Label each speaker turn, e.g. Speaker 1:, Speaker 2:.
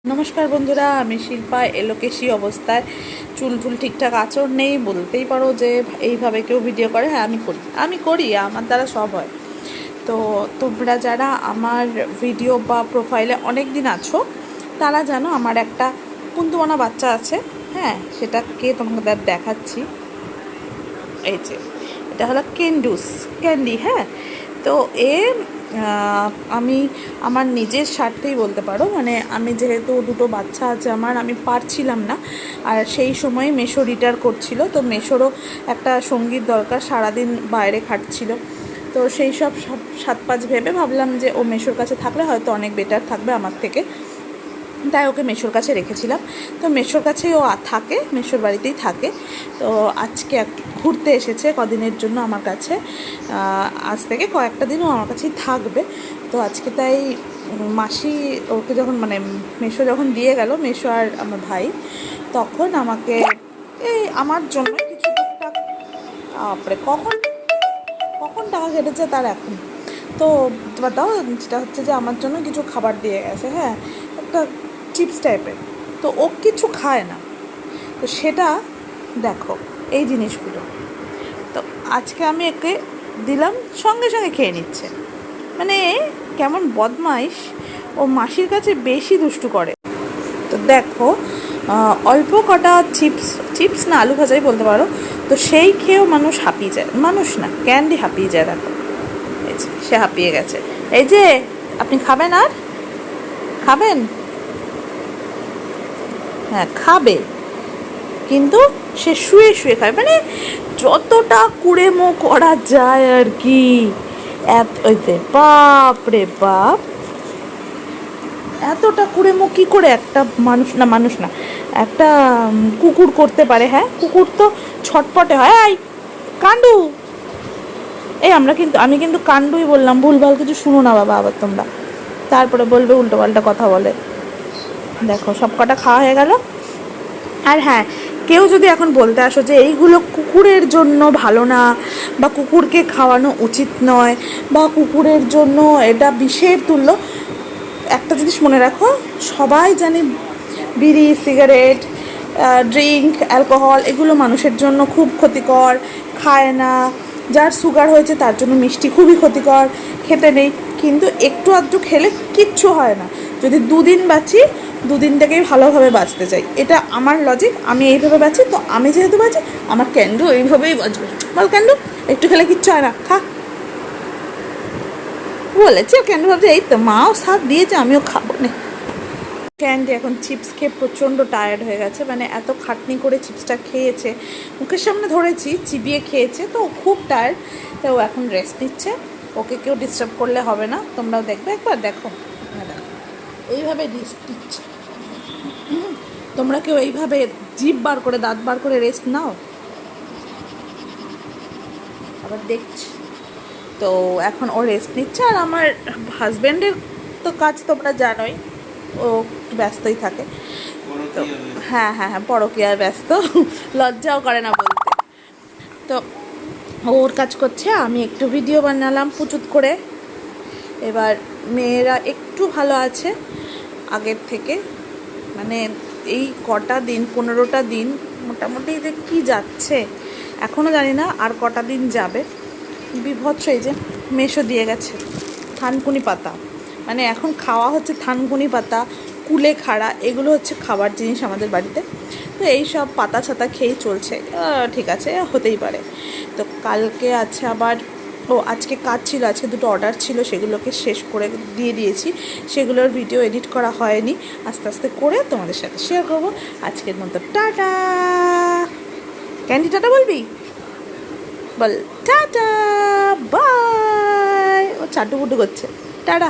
Speaker 1: নমস্কার বন্ধুরা, আমি শিল্পা। এলোকেশি অবস্থায়, চুল টুল ঠিকঠাক আঁচড় নেই, বলতেই পারো যে এইভাবে কেউ ভিডিও করে। হ্যাঁ, আমি করি, আমার দ্বারা সব হয়। তো তোমরা যারা আমার ভিডিও বা প্রোফাইলে অনেক দিন আছো তারা জানো আমার একটা কুন্তুমানা বাচ্চা আছে। হ্যাঁ, সেটাকে তোমাদের দেখাচ্ছি। এই যে এটা হলো ক্যান্ডি। হ্যাঁ, তো আমি আমার নিজের স্বার্থেই বলতে পারো, মানে আমি যেহেতু দুটো বাচ্চা আছে আমার, আমি পারছিলাম না। আর সেই সময় মেশো রিটায়ার করছিল, তো মেশোরও একটা সঙ্গীর দরকার, সারাদিন বাইরে খাটছিল। তো সেই সব সাত পাঁচ ভেবে ভাবলাম যে ও মেশোর কাছে থাকলে হয়তো অনেক বেটার থাকবে আমার থেকে, তাই ওকে মেশোর কাছে রেখেছিলাম। তো মেশোর কাছেই ও থাকে, মেশোর বাড়িতেই থাকে। তো আজকে ঘুরতে এসেছে কদিনের জন্য আমার কাছে, আজ থেকে কয়েকটা দিনও আমার কাছেই থাকবে। তো আজকে তাই মাসি ওকে যখন, মানে মেশো যখন দিয়ে গেল, মেশো আর আমার ভাই, তখন আমাকে এই আমার জন্য কিছু টুকটাক, তারপরে কখন কখন টাকা কেটেছে তার এখন তো দাও, যেটা হচ্ছে যে আমার জন্য কিছু খাবার দিয়ে গেছে। হ্যাঁ, একটা চিপস টাইপের। তো ও কিছু খায় না, তো সেটা দেখো এই জিনিসগুলো। তো আজকে আমি একে দিলাম, সঙ্গে সঙ্গে খেয়ে নিচ্ছে। মানে কেমন বদমাইশ, ও মাসির কাছে বেশি দুষ্টু করে। তো দেখো, অল্প কটা চিপস না আলু ভাজাই বলতে পারো, তো সেই খেয়েও মানুষ হাঁপিয়ে যায়। মানুষ না, ক্যান্ডি হাঁপিয়ে যায়। দেখো এই যে সে হাঁপিয়ে গেছে। এই যে আপনি খাবেন, আর খাবেন? হ্যাঁ খাবে, কিন্তু সে শুয়ে শুয়ে খায়, মানে যতটা কুড়েমো করা যায় আর কি। বাপ রে বাপ, এতটা কুড়েমো কী করে একটা মানুষ না একটা কুকুর করতে পারে? হ্যাঁ, কুকুর তো ছটপটে হয়। এই কাণ্ডু, আমি কিন্তু কাণ্ডুই বললাম, ভুলভাল কিছু শুনো না বাবা আবার তোমরা, তারপরে বলবে উল্টো পাল্টা কথা বলে। দেখো সব কটা খাওয়া হয়ে গেল। আর হ্যাঁ, কেউ যদি এখন বলতে আসো যে এইগুলো কুকুরের জন্য ভালো না, বা কুকুরকে খাওয়ানো উচিত নয়, বা কুকুরের জন্য এটা বিষের তুল্য, একটা জিনিস মনে রাখো, সবাই জানে বিড়ি, সিগারেট, ড্রিঙ্ক, অ্যালকোহল এগুলো মানুষের জন্য খুব ক্ষতিকর। খায় না, যার সুগার হয়েছে তার জন্য মিষ্টি খুবই ক্ষতিকর, খেতে নেই। কিন্তু একটু আধটু খেলে কিচ্ছু হয় না। যদি দুদিন বাঁচি, দুদিনটাকেই ভালোভাবে বাঁচতে চাই, এটা আমার লজিক। আমি এইভাবে বাঁচি, তো আমি যেহেতু বাঁচি, আমার ক্যান্ডু এইভাবেই বাঁচবে। বল ক্যান্ডু, একটু খেলে কিচ্ছু হয় না, খা বলেছি। ক্যান্ডু ভাবছে এই তো মাও সাথ দিয়েছে, আমিও খাবো না। ক্যান্ডি এখন চিপস খেয়ে প্রচণ্ড টায়ার্ড হয়ে গেছে, মানে এত খাটনি করে চিপসটা খেয়েছে, মুখের সামনে ধরেছি, চিবিয়ে খেয়েছে, তো খুব টায়ার্ড। তো ও এখন রেস্ট নিচ্ছে। ওকে কেউ ডিস্টার্ব করলে হবে না, তোমরাও দেখবে একবার। দেখো এইভাবে রেস্ট নিচ্ছে। তোমরা কেউ এইভাবে জিভ বার করে, দাঁত বার করে রেস্ট নাও? আবার দেখছি। তো এখন ও রেস্ট নিচ্ছে। আর আমার হাজব্যান্ডের তো কাজ তোমরা জানোই, ও ব্যস্তই থাকে। তো হ্যাঁ হ্যাঁ হ্যাঁ, পরকীয়ায় ব্যস্ত, লজ্জাও করে না বলতে। তো ওর কাজ করছে, আমি একটু ভিডিও বানালাম পুচুত করে। এবার মেয়েরা একটু ভালো আছে আগের থেকে, মানে এই কটা দিন, 15টা দিন মোটামুটি যে কী যাচ্ছে এখনও জানি না, আর কটা দিন যাবে। বিভৎস। এই যে মেশো দিয়ে গেছে থানকুনি পাতা, মানে এখন খাওয়া হচ্ছে থানকুনি পাতা, কুলেখাড়া, এগুলো হচ্ছে খাবার জিনিস আমাদের বাড়িতে। তো এই সব পাতা ছাতা খেয়েই চলছে। ঠিক আছে, হতেই পারে। তো কালকে আছে আবার, আজকে কাজ ছিল, আজকে দুটো অর্ডার ছিল, সেগুলোকে শেষ করে দিয়ে দিয়েছি। সেগুলোর ভিডিও এডিট করা হয়নি, আস্তে আস্তে করে তোমাদের সাথে শেয়ার করবো। আজকের মতো টাটা। ক্যান্ডি টাটা বলবি? বল টাটা, বাই। ও চাটুপুটু করছে, টাটা।